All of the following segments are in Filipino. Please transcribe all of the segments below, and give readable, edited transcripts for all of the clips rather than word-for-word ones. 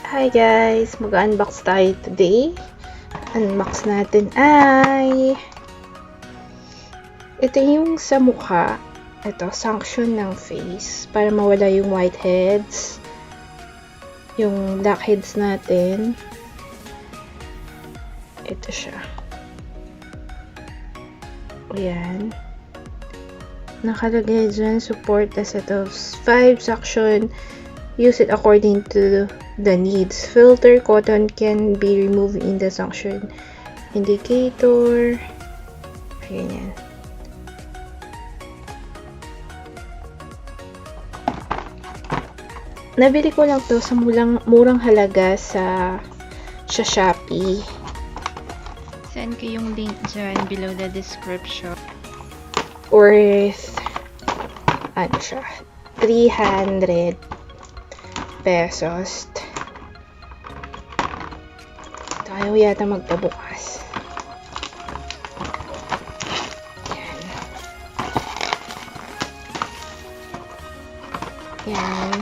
Hi guys! Mag-unbox tayo today. Unbox natin ay ito yung sa mukha. Ito, sanction ng face para mawala yung whiteheads, yung blackheads natin. Ito siya. Ayan. Nakalagay dyan, support a set of 5 sanction. Use it according to the needs. Filter cotton can be removed in the suction indicator. Ganyan. Nabili ko lang to sa murang halaga sa Shopee. Send ko yung link dyan below the description. Worth ano siya? 300 pesos. Tayo yata magpabukas. Yan. Yan.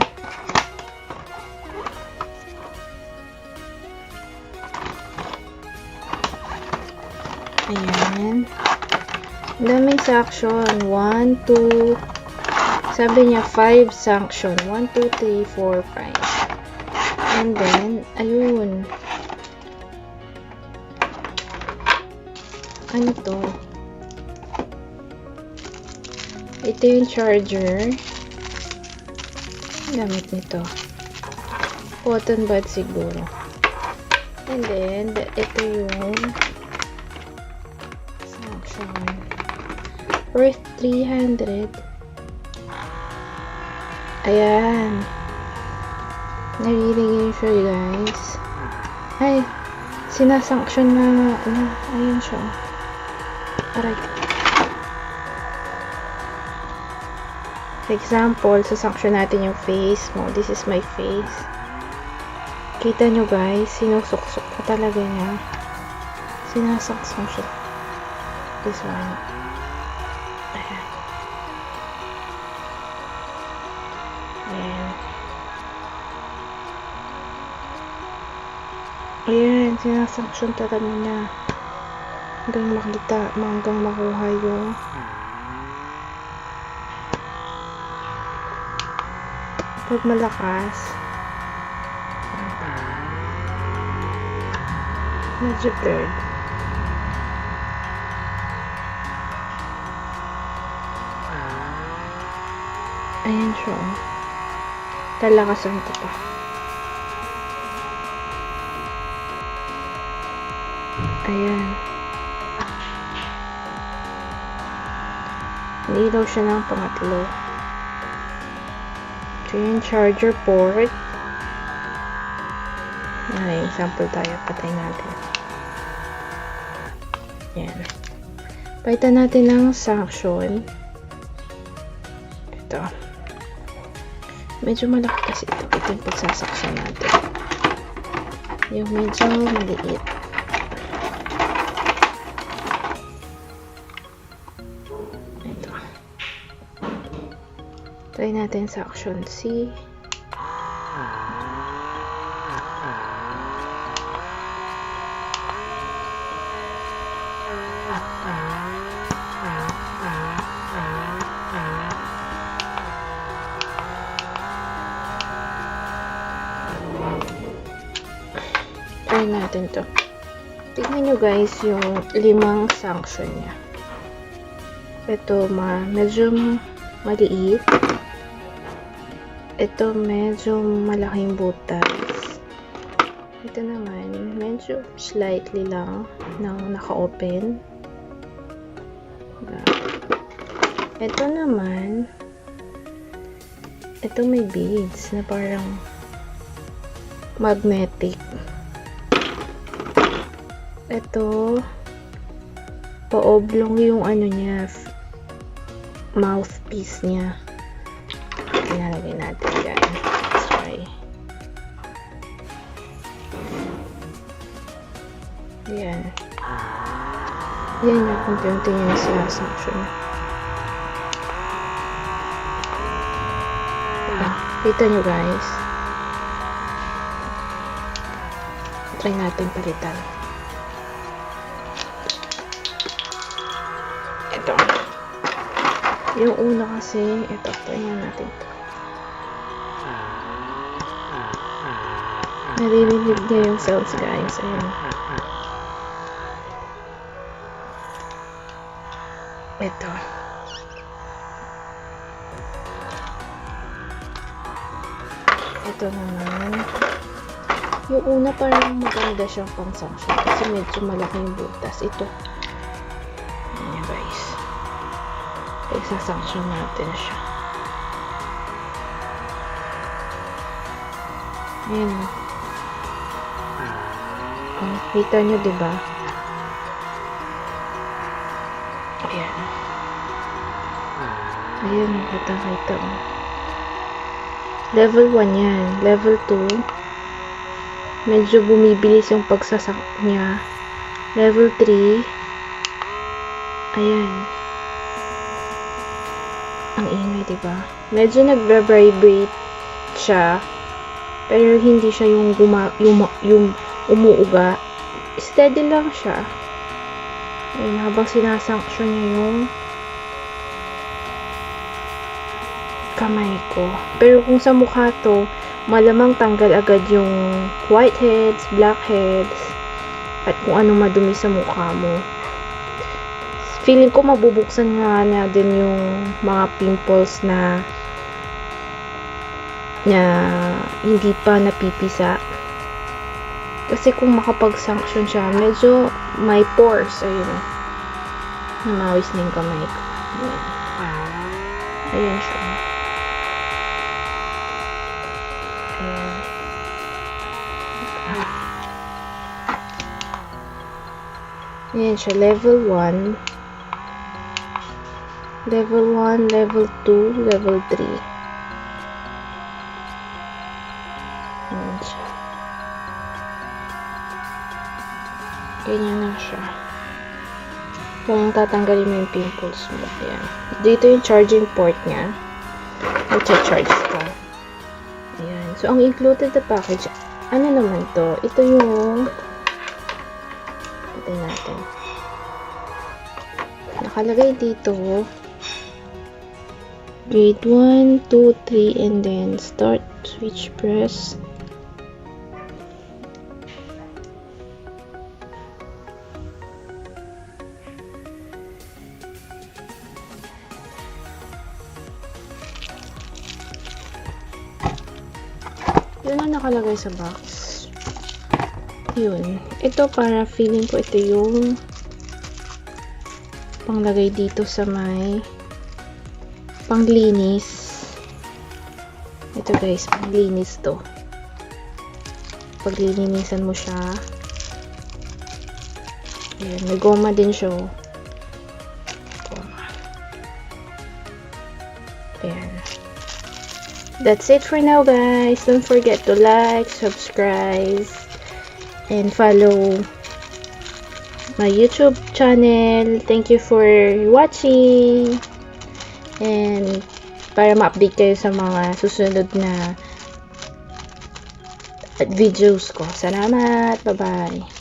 Ayan. Daming sanction. 1, 2, sabi niya 5 sanction. 1, 2, 3, 4, 5. And then, ayun. Ano to? Ito yung charger. Gamit nito. Cotton bud siguro. And then, ito yung sanction. Worth 300. Ayan. Narinig siya, guys. Ay, sinasanction na, ayan siya. Aray. For example, sasanction natin yung face mo. This is my face. Kita nyo, guys, sinusuksok ko talaga niya. Sinasanction siya. This one. Ayan. Ayan. Ayan, sinasanction talaga niya. Hanggang makita, hanggang makuha yung pag malakas medyo blurred. Ayan siya. Talakasan ko pa. Ayan. Nilaw siya ng pangatlo. Ito yung charger port. Ay, sample tayo. Patay natin. Ayan. Palitan natin ng sanction. Ito. Medyo malaki kasi ito. Ito yung pagsasaksyon natin. Yung medyo maliit. Ito. Try natin sa action C. Try natin to. Tignan nyo guys yung 5 sanction niya. Ito medyo maliit. Ito medyo malaking butas. Ito naman medyo slightly lang nang naka-open. Ito naman ito may beads na parang magnetic. Ito pa-oblong yung ano niya, mouthpiece niya. Ilalagay natin dyan. Let's try. Ayan. Yan yung konti-unti niya na sinasanction. Kita nyo guys. try natin palitan. Ito. Yung una kasi, ito, try natin ito. Naririnig niya yung sounds, guys. Ayan. Ito. Ito naman. Yung una parang maganda siyang pang-sanction kasi medyo malaki yung butas. Ito. Ayan, guys. Isa-sanction natin siya. Ayan. Oh, kita nyo, diba? Ayan. Ayan, kita-kita mo. Level 1 yan. Level 2, medyo bumibilis yung pagsasak niya. Level 3, ayan. Ang ingay, diba? Medyo nagre-vibrate siya. Pero hindi siya yung umuuga. Steady lang siya. Ayan, habang sinasanction niya yung kamay ko. Pero kung sa mukha to, malamang tanggal agad yung whiteheads, blackheads, at kung ano madumi sa mukha mo. Feeling ko mabubuksan nga na din yung mga pimples na hindi pa napipisa. Kasi kung makapag-sanction siya, medyo may pores. Ayun o. Namawis na yung kamay ko. Ayan siya. Ayan. Ayan siya. Level 1. Level 1, level 2, level 3. Ayan siya. Ganyan na siya. Kung tatanggalin mo yung pimples mo. Ayan. Dito yung charging port niya. Mag-charge ka. Ayan. So, ang included na package, ano naman to? Ito yung natin natin. Nakalagay dito grade 1, 2, 3, and then start switch press. Yun ang nakalagay sa box. Yun. Ito para feeling ko ito yung panglagay dito sa may panglinis. Ito guys, panglinis to. Paglilinisan mo siya. Ayan, may goma din siya. Goma. Ayan. That's it for now, guys. Don't forget to like, subscribe, and follow my YouTube channel. Thank you for watching. And para ma-update kayo sa mga susunod na videos ko. Salamat. Bye-bye.